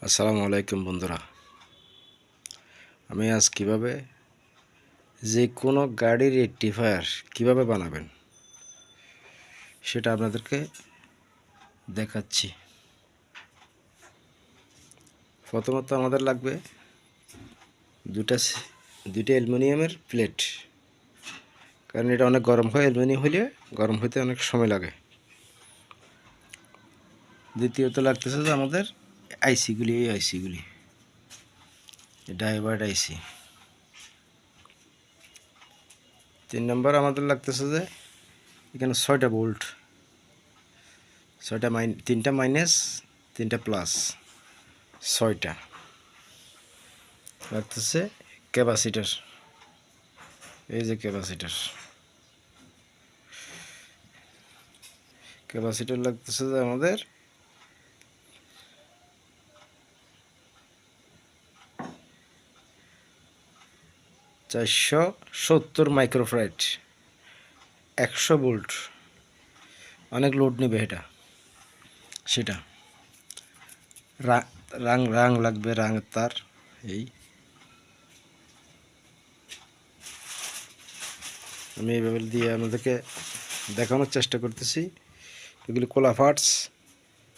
আসসালামু আলাইকুম বন্ধুরা, আমি আজ কিভাবে যে কোনো গাড়ির রেকটিফায়ার কিভাবে বানাবেন সেটা আপনাদেরকে দেখাচ্ছি। প্রথমত আমাদের লাগবে দুইটা অ্যালুমিনিয়ামের প্লেট, কারণ এটা অনেক গরম হয়। অ্যালুমিনিয়াম হলে গরম হইতে অনেক সময় লাগে। দ্বিতীয়ত লাগতেছে যে আমাদের এই আইসিগুলি ডাইভার্ট আইসি। 3 নম্বর আমাদের লাগতেছে যে এখানে 6টা বোল্ট, 3টা মাইনাস 3টা প্লাস, 6টা লাগতেছে ক্যাপাসিটার। এই যে ক্যাপাসিটার লাগতেছে যে আমাদের 470 মাইক্রোফ্যারাড, 100 ভোল্ট। অনেক লোড নেবে এটা। সেটা রাং লাগবে, রাঙের তার। এই আমি এইভাবে দিয়ে আপনাদেরকে দেখানোর চেষ্টা করতেছি। এগুলি কোলা পার্টস।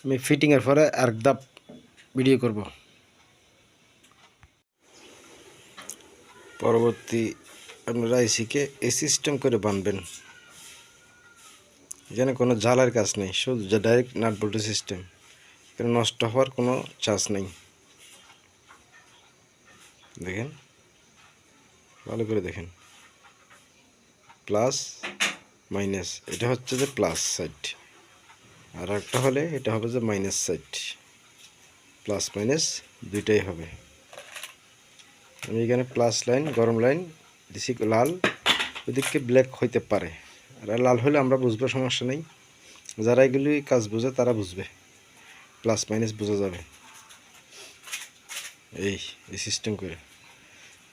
আমি ফিটিংয়ের পরে আরেক ধাপ ভিডিও করব। পরবর্তী আপনারা আইসিকে এই সিস্টেম করে বানবেন। এখানে কোনো জ্বালার কাজ নেই, শুধু ডাইরেক্ট নাট বল্টু সিস্টেম। এখানে নষ্ট হওয়ার কোনো চান্স নেই। দেখেন, ভালো করে দেখেন, প্লাস মাইনাস। এটা হচ্ছে যে প্লাস সাইড, আর একটা হলে এটা হবে যে মাইনাস সাইড। প্লাস মাইনাস দুইটাই হবে। আমি এখানে প্লাস লাইন, গরম লাইন দিছি লাল, ওদিকে ব্ল্যাক হইতে পারে। আর লাল হলে আমরা বুঝবো, সমস্যা নেই। যারা এগুলি কাজ বুঝে তারা বুঝবে, প্লাস মাইনাস বোঝা যাবে। এই সিস্টেম করে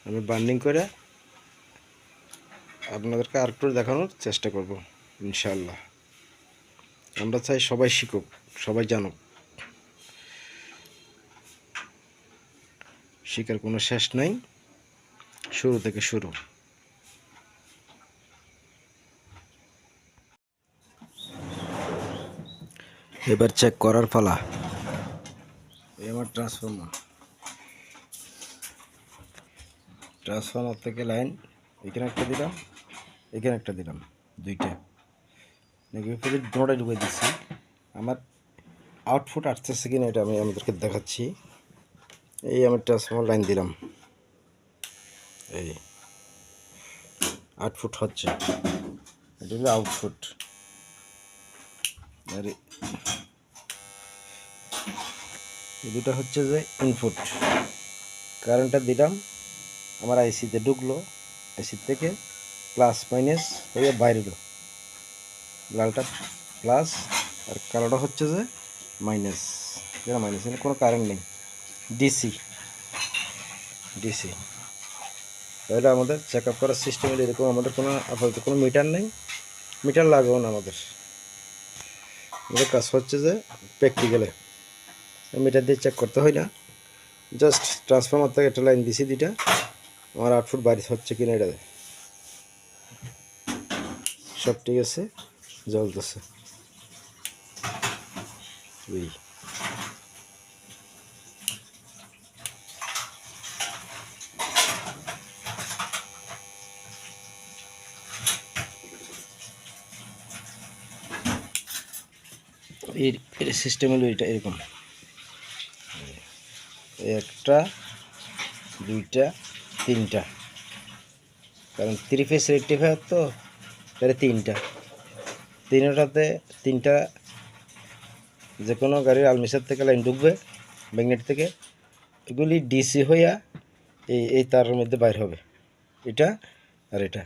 আমি বার্নিং করে আপনাদেরকে আরেকটু দেখানোর চেষ্টা করব ইনশাআল্লাহ। আমরা চাই সবাই শিখুক, সবাই জানুক। শিখার কোনো শেষ নাই, শুরু থেকে শুরু। এবার চেক করার পালা। এই আমার ট্রান্সফর্মার থেকে লাইন এখানে একটা দিলাম, এখানে একটা দিলাম, দুইটা নেগেটিভ দুটোটাই ঢুকে দিচ্ছি। আমার আউটপুট আসতেছে কিনা এটা আমি আমাদেরকে দেখাচ্ছি। এই আমি ট্রান্সফর্মার লাইন দিলাম, এই আউটপুট হচ্ছে, এটা হলো আউটপুট। আর এই দুটো হচ্ছে যে ইনপুট। কারেন্টটা দিলাম, আমার আইসিতে ঢুকলো, আইসি থেকে প্লাস মাইনাস হয়ে বাইরে এলো। লালটা প্লাস আর কালোটা হচ্ছে যে মাইনাস। যেটা মাইনাস, এখানে কোনো কারেন্ট নেই, ডিসি। তাহলে আমাদের চেক আপ করার সিস্টেম এরকম। আমাদের কোনো আপাতত কোনো মিটার নেই, মিটার লাগবেও না। আমাদের কাজ হচ্ছে যে প্র্যাকটিক্যালে মিটার দিয়ে চেক করতে হয় না। জাস্ট ট্রান্সফর্মার থেকে একটা লাইন দিছি, দুইটা। আমার আউটপুট বাইরে হচ্ছে কিনা এটা সব ঠিক আছে, জ্বলতেছে। এর সিস্টেম হলো এটা, এরকম একটা, দুইটা, তিনটা। কারণ 3 ফেজ রেকটিফায়ার তো, তাহলে তিনটা যে কোনো গাড়ির আলমিসার থেকে লাইন ঢুকবে, ম্যাগনেট থেকে। এগুলি ডিসি হইয়া এই তারের মধ্যে বাইর হবে। এটা আর এটা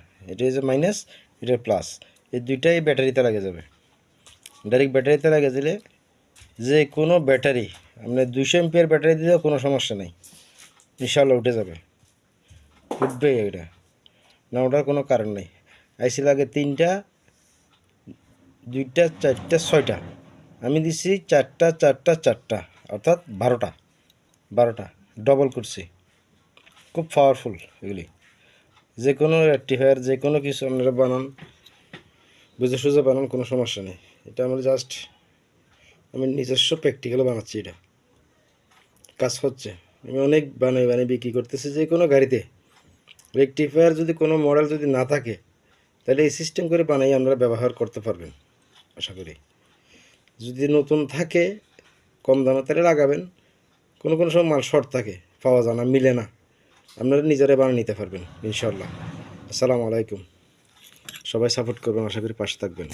যে মাইনাস, এটা প্লাস। এই দুইটাই ব্যাটারিতে লাগে যাবে। ডাইরেক্ট ব্যাটারিতে লাগে দিলে যে কোনো ব্যাটারি, আমরা 200 এমপিয়ার ব্যাটারি দিলেও কোনো সমস্যা নেই, ইনশাআল্লাহ উঠে যাবে, উঠবে। এটা না ওঠার কোনো কারণ নেই। আইসি লাগে 3টা, 2টা, 4টা, 6টা। আমি দিচ্ছি 4টা, অর্থাৎ 12টা। 12টা ডবল করছি, খুব পাওয়ারফুল এগুলি। যে কোনো রেকটিফায়ার যে কোনো কিছু আপনারা বানান, বুঝে সুঝে বানান, কোনো সমস্যা নেই। এটা আমার জাস্ট আমি নিজস্ব প্র্যাকটিক্যালে বানাচ্ছি, এটা কাজ হচ্ছে। আমি অনেক বানিয়ে বিক্রি করতেছি যে কোনো গাড়িতে। রেকটিফায়ার যদি কোনো মডেল যদি না থাকে তাহলে এই সিস্টেম করে বানাই আপনারা ব্যবহার করতে পারবেন আশা করি। যদি নতুন থাকে কম দামে তাহলে লাগাবেন, কোনো সময় মাল শর্ট থাকে, পাওয়া যায় না, মিলে না, আপনারা নিজেরাই বানিয়ে নিতে পারবেন ইনশাল্লাহ। আসসালামু আলাইকুম। সবাই সাপোর্ট করবেন, আশা করি পাশে থাকবেন।